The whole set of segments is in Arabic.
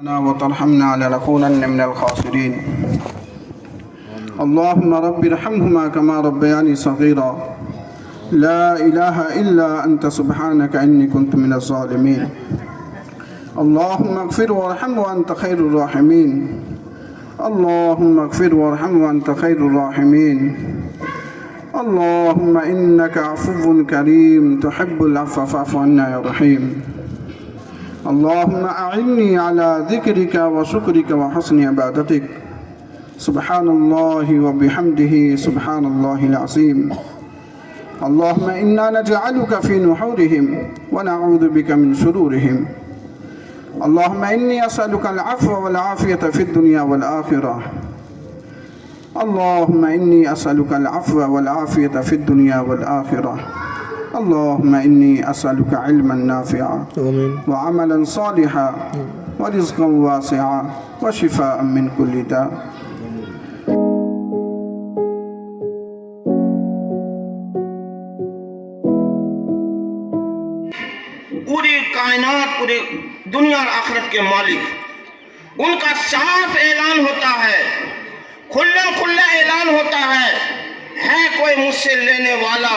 وترحمنا لنكونن من الخاسرين. اللهم رب ارحمهما كما ربياني صغيرا. لا إله إلا أنت سبحانك إني كنت من الظالمين. اللهم اغفر وارحم وأنت خير الراحمين. اللهم اغفر وارحم وأنت خير الراحمين. اللهم إنك عفو كريم تحب العفو فاعف عنا يا رحيم. اللهم أعني على ذكرك وشكرك وحسن عبادتك. سبحان الله وبحمده سبحان الله العظيم. اللهم إنا نجعلك في نحورهم ونعوذ بك من شرورهم. اللهم إني أسألك العفو والعافية في الدنيا والآخرة. اللهم إني أسألك العفو والعافية في الدنيا والآخرة. اللهم إني أسألك علما نافعا وعملا صالحا ورزقا واسعا وشفاء من كل داء. پوری کائنات پوری دنیا اور آخرت کے مالک، ان کا صاف اعلان ہوتا ہے، کھلا کھلا اعلان ہوتا ہے کوئی مجھ سے لینے والا،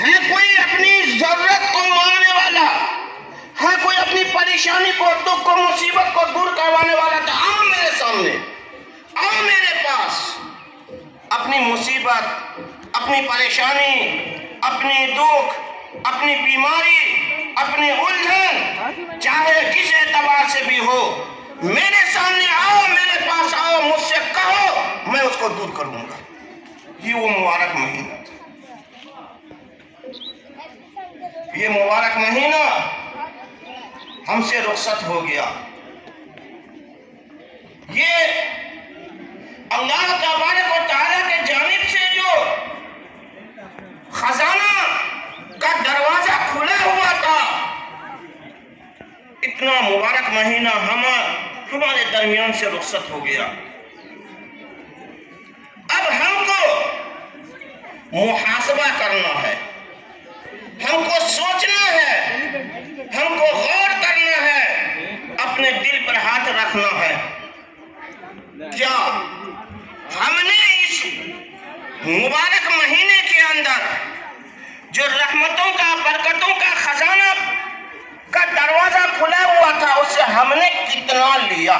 ہے کوئی اپنی ضرورت کو ماننے والا، ہے کوئی اپنی پریشانی کو، دکھ کو، مصیبت کو دور کروانے والا، تو آؤ میرے سامنے، آؤ میرے پاس، اپنی مصیبت، اپنی پریشانی، اپنی دکھ، اپنی بیماری، اپنی الجھن، چاہے کس اعتبار سے بھی ہو، میرے سامنے آؤ، میرے پاس آؤ، مجھ سے کہو، میں اس کو دور کروں گا۔ یہ وہ مبارک مہینہ، یہ مبارک مہینہ ہم سے رخصت ہو گیا۔ یہ اللہ تبارک و تعالیٰ کے جانب سے جو خزانہ کا دروازہ کھلا ہوا تھا، اتنا مبارک مہینہ ہمارے درمیان سے رخصت ہو گیا۔ اب ہم کو محاسبہ کرنا ہے، ہم کو سوچنا ہے، ہم کو غور کرنا ہے، اپنے دل پر ہاتھ رکھنا ہے، کیا ہم نے اس مبارک مہینے کے اندر جو رحمتوں کا، برکتوں کا خزانہ کا دروازہ کھلا ہوا تھا، اس سے ہم نے کتنا لیا؟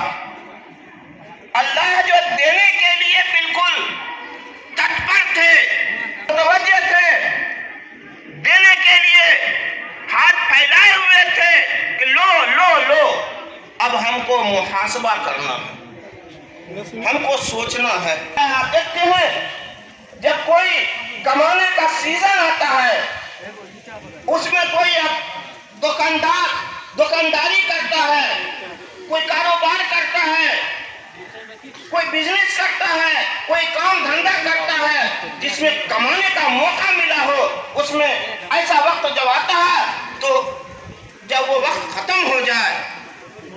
اللہ جو دینے کے لیے بالکل تتپر تھے، متوجہ تھے، دینے کے لیے ہاتھ پھیلائے ہوئے تھے کہ لو لو لو، اب ہم کو محاسبہ کرنا ہے، ہم کو سوچنا ہے۔ آپ دیکھتے ہیں جب کوئی کمانے کا سیزن آتا ہے، اس میں کوئی دکانداری کرتا ہے، کوئی کاروبار کرتا ہے، کوئی بزنس کرتا ہے، کوئی کام دھندا کرتا ہے، جس میں کمانے کا موقع ملا ہو، اس میں ایسا وقت جب آتا ہے تو جب وہ وقت ختم ہو جائے،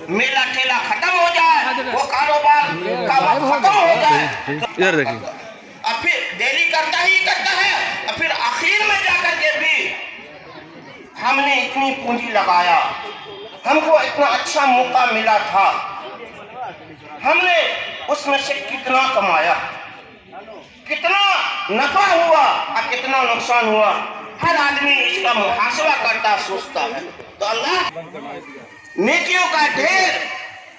میلہ ٹھیلا ختم ہو جائے، وہ کاروبار کا وقت ختم ہو جائے، اور پھر دیری کرتا ہی کرتا ہے، اور پھر آخر میں جا کر کے بھی ہم نے اتنی پونجی لگایا، ہم کو اتنا اچھا موقع ملا تھا، ہم نے اس میں سے کتنا کمایا، کتنا نفع ہوا اور کتنا نقصان ہوا، ہر آدمی اس کا محاسبہ کرتا، سوچتا ہے۔ تو اللہ نیکیوں کا ڈھیر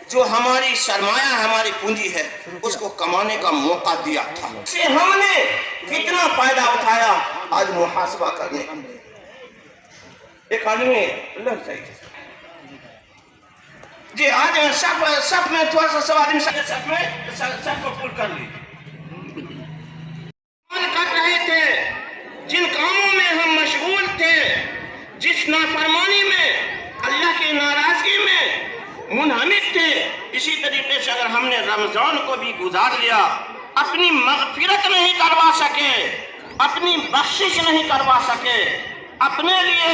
جو ہماری سرمایہ، ہماری پونجی ہے، اس کو کمانے کا موقع دیا تھا، سے ہم نے کتنا فائدہ اٹھایا، آج محاسبہ کرنے کا۔ ایک آدمی اللہ صحیح جی آج سب میں تھوڑا سا سب آدمی سب کو پھول کر لی کر رہے تھے، جن کاموں میں ہم مشغول تھے، جس نافرمانی میں، اللہ کی ناراضگی میں منہمک تھے، اسی طریقے سے اگر ہم نے رمضان کو بھی گزار لیا، اپنی مغفرت نہیں کروا سکے، اپنی بخشش نہیں کروا سکے، اپنے لیے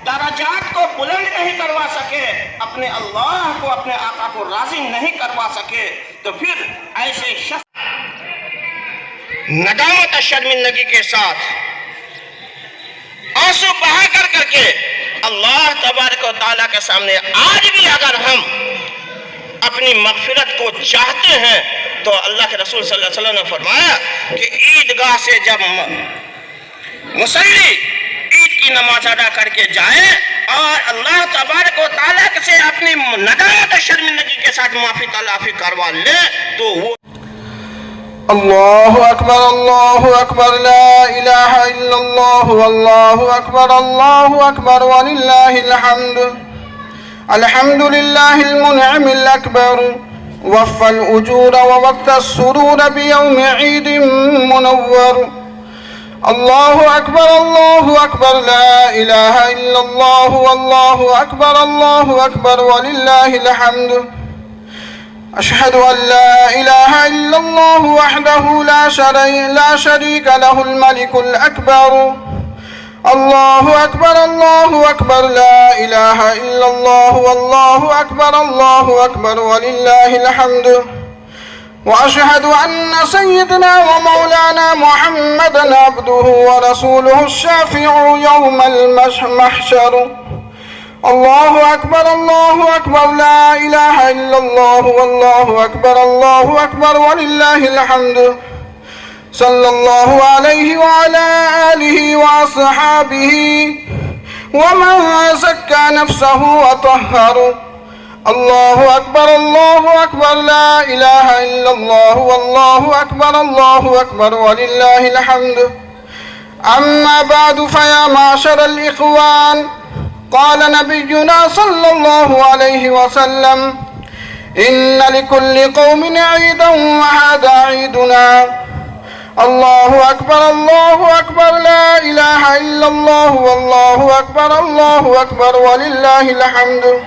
درجات کو بلند نہیں کروا سکے، اپنے اللہ کو، اپنے آقا کو راضی نہیں کروا سکے، تو پھر ایسے شخص ندامت اور شرمندگی کے ساتھ آنسو بہا کر کے اللہ تبارک و تعالیٰ کے سامنے آج بھی اگر ہم अपनी मगफिरत को चाहते हैं तो अल्लाह के रसूल सल्लल्लाहु अलैहि वसल्लम ने फरमाया कि ईदगाह से जब मुसल्ली ईद की नमाज अदा करके जाए और अल्लाह तबारक व तआला से अपनी नदामत और शर्मिंदगी के साथ माफी तलाफी करवा ले तो वो الله أكبر لا إله إلا الله والله أكبر ولله الحمد الحمد لله المنعم الأكبر وفى الأجور ووقت السرور بيوم عيد منور الله أكبر لا إله إلا الله والله أكبر ولله الحمد أشهد أن لا إله إلا الله وحده لا شريك له الملك الأكبر الله أكبر لا إله إلا الله والله أكبر ولله الحمد وأشهد أن سيدنا ومولانا محمدا عبده ورسوله الشافع يوم المحشر الله أكبر لا إله إلا الله والله أكبر ولله الحمد صلى الله عليه وعلى آله وأصحابه ومن زكى نفسه وطهر الله أكبر لا إله إلا الله والله أكبر ولله الحمد أما بعد فيا معشر الإخوان قال نبينا صلى الله عليه وسلم إن لكل قوم عيدا وهذا عيدنا الله أكبر لا إله إلا الله والله أكبر ولله الحمد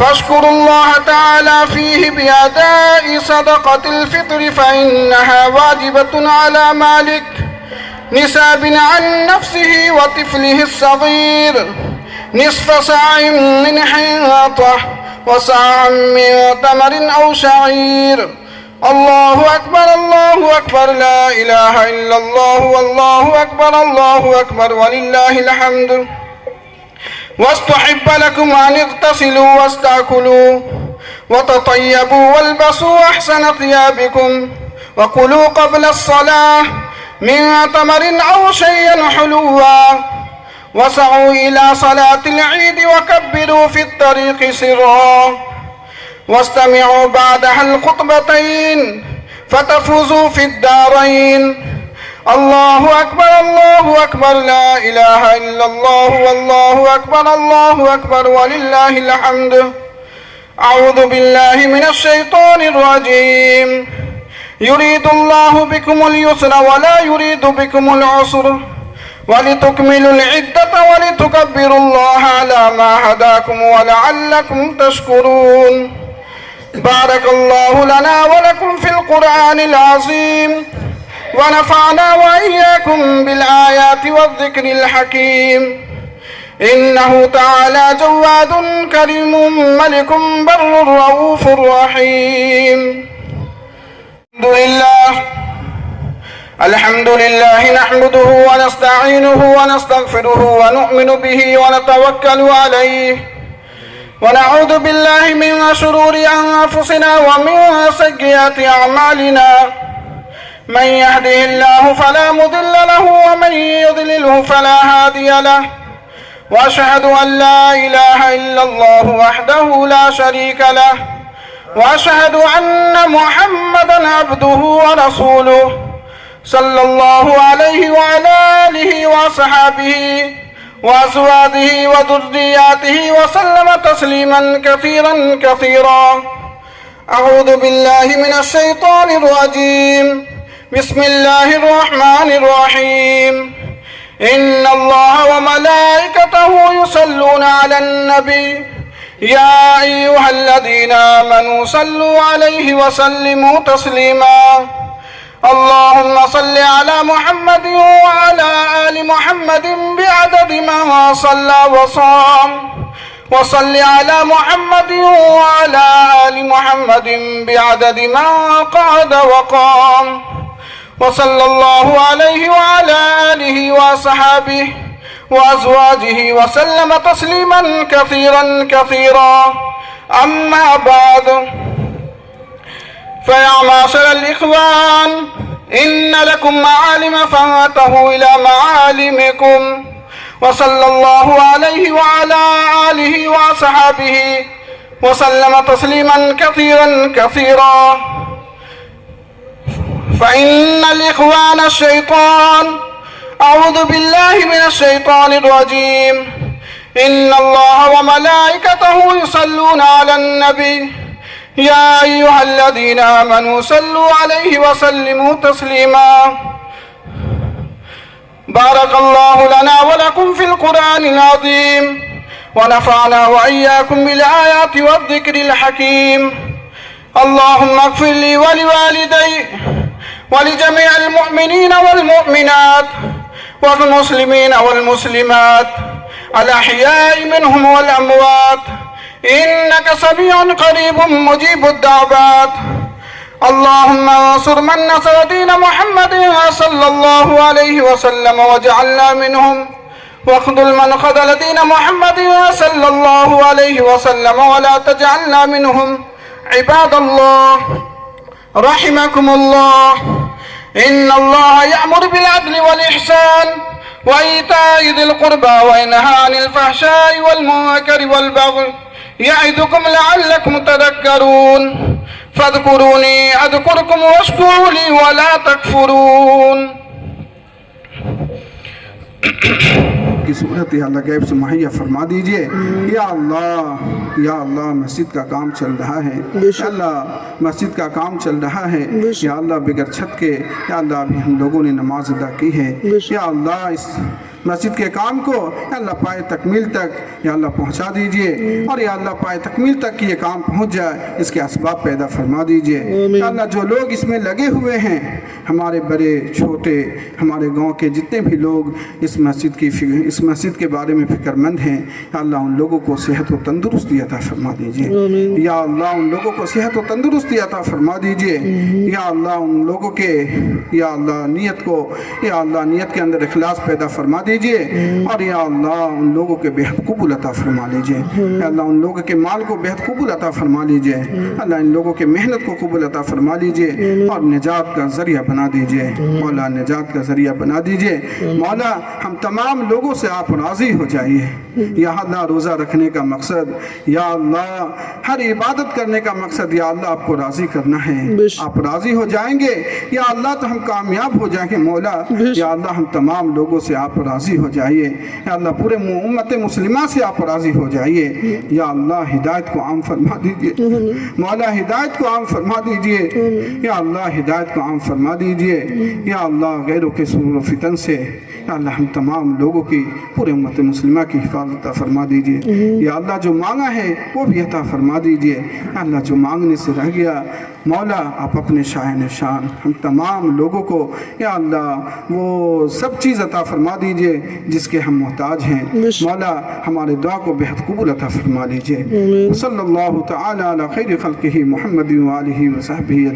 فاشكروا الله تعالى فيه بأداء صدقة الفطر فإنها واجبة على مالك نساب عن نفسه وطفله الصغير نصف صاع من حنطة وصاع من تمر أو شعير الله أكبر لا إله إلا الله والله أكبر ولله الحمد واستحب لكم أن اغتسلوا واستأكلوا وتطيبوا والبسوا أحسن ثيابكم وكلوا قبل الصلاة من تمر أو شيء حلوا وسعوا إلى صلاة العيد وكبروا في الطريق سرا واستمعوا بعدها الخطبتين فتفوزوا في الدارين الله أكبر لا إله إلا الله والله أكبر ولله الحمد أعوذ بالله من الشيطان الرجيم يريد الله بكم اليسر ولا يريد بكم العسر ولتكملوا العدة ولتكبروا الله على ما هداكم ولعلكم تشكرون بارك الله لنا ولكم في القرآن العظيم ونفعنا وإياكم بالآيات والذكر الحكيم إنه تعالى جواد كريم ملك بر رؤوف رحيم الحمد لله نحمده ونستعينه ونستغفره ونؤمن به ونتوكل عليه ونعوذ بالله من شرور أنفسنا ومن سيئات أعمالنا من يهده الله فلا مضل له ومن يضلله فلا هادي له وأشهد أن لا إله إلا الله وحده لا شريك له وأشهد أن محمدا عبده ورسوله صلى الله عليه وعلى آله وصحابه وأزواجه وذرياته وسلم تسليما كثيرا أعوذ بالله من الشيطان الرجيم بسم الله الرحمن الرحيم إن الله وملائكته يصلون على النبي يا أيها الذين آمنوا صلوا عليه وسلموا تسليما اللهم صل على محمد وعلى آل محمد بعدد ما صلى وصام وصل على محمد وعلى آل محمد بعدد ما قعد وقام وصلى الله عليه وعلى آله وصحابه وأزواجه وسلم تسليما كثيرا أما بعد، فيا معشر الإخوان، إن لكم معالم فانتهوا إلى معالمكم. وصلى الله عليه وعلى آله وصحبه وسلم تسليما كثيرا كثيرا. فإن الإخوان الشيطان، أعوذ بالله من الشيطان الرجيم، إن الله وملائكته يصلون على النبي يا أيها الذين آمنوا صلوا عليه وسلموا تسليما. بارك الله لنا ولكم في القرآن العظيم، ونفعنا وإياكم بالآيات والذكر الحكيم. اللهم اغفر لي ولوالدي ولجميع المؤمنين والمؤمنات والمسلمين والمسلمات الأحياء منهم والأموات، إنك سميع قريب مجيب الدعوات. اللهم انصر من نصر دين محمد صلى الله عليه وسلم واجعلنا منهم، واخذل من خذل دين محمد صلى الله عليه وسلم ولا تجعلنا منهم. عباد الله رحمكم الله، إن الله يأمر بالعدل والإحسان وإيتاء ذي القربى وينهى عن الفحشاء والمنكر والبغي يعظكم لعلكم تذكرون. فاذكروني أذكركم واشكروا لي ولا تكفرون. کی صورت یا اللہ غیب سے مہیا فرما دیجئے. یا اللہ مسجد کا کام چل رہا ہے، یا اللہ مسجد کا کام چل رہا ہے، یا اللہ بغیر چھت کے یا اللہ ابھی ہم لوگوں نے نماز ادا کی ہے. یا اللہ اس مسجد کے کام کو یا اللہ پائے تکمیل تک یا اللہ پہنچا دیجئے، اور یا اللہ پائے تکمیل تک یہ کام پہنچ جائے، اس کے اسباب پیدا فرما دیجئے. یا اللہ جو لوگ اس میں لگے ہوئے ہیں، ہمارے بڑے چھوٹے، ہمارے گاؤں کے جتنے بھی لوگ اس مسجد کے بارے میں فکر مند ہیں، یا اللہ ان لوگوں کو صحت و تندرستی عطا فرما دیجئے. یا اللہ ان لوگوں کو صحت و تندرستی عطا فرما دیجئے. یا اللہ ان لوگوں کے یا اللہ نیت کو یا اللہ نیت کے اندر اخلاص پیدا فرما دیجئے، اور یا اللہ ان لوگوں کے بہت قبول عطا فرما لیجئے. یا اللہ ان لوگوں کے مال کو بہت قبول عطا فرما لیجئے. اللہ ان لوگوں کے محنت کو قبول عطا فرما لیجئے، اور نجات کا ذریعہ بنا دیجئے. مولا نجات کا ذریعہ بنا دیجئے. مولا ہم تمام لوگوں سے آپ راضی ہو جائیے. یا اللہ روزہ رکھنے کا مقصد، یا اللہ ہر عبادت کرنے کا مقصد یا اللہ آپ کو راضی کرنا ہے. آپ راضی ہو جائیں گے یا اللہ تو ہم کامیاب ہو جائیں گے. مولا یا اللہ ہم تمام لوگوں سے آپ راضی ہو جائیے. یا اللہ پورے امت مسلمہ سے آپ راضی ہو جائیے. یا اللہ ہدایت کو عام فرما دیجئے. مولا ہدایت کو عام فرما دیجئے. یا اللہ ہدایت کو عام فرما دیجئے. یا اللہ غیروں کے شرور و فتن سے یا اللہ ہم تمام لوگوں کی پورے امت مسلمہ کی حفاظت عطا فرما دیجئے. یا اللہ جو مانگا ہے وہ بھی عطا فرما دیجئے. یا اللہ جو مانگنے سے رہ گیا مولا آپ اپنے شاہن شان ہم تمام لوگوں کو یا اللہ وہ سب چیز عطا فرما دیجئے جس کے ہم محتاج ہیں. مولا ہمارے دعا کو بہت قبول عطا فرما لیجئے. صلی اللہ تعالی علی خیر خلقہ محمد و آلہ و صحبہ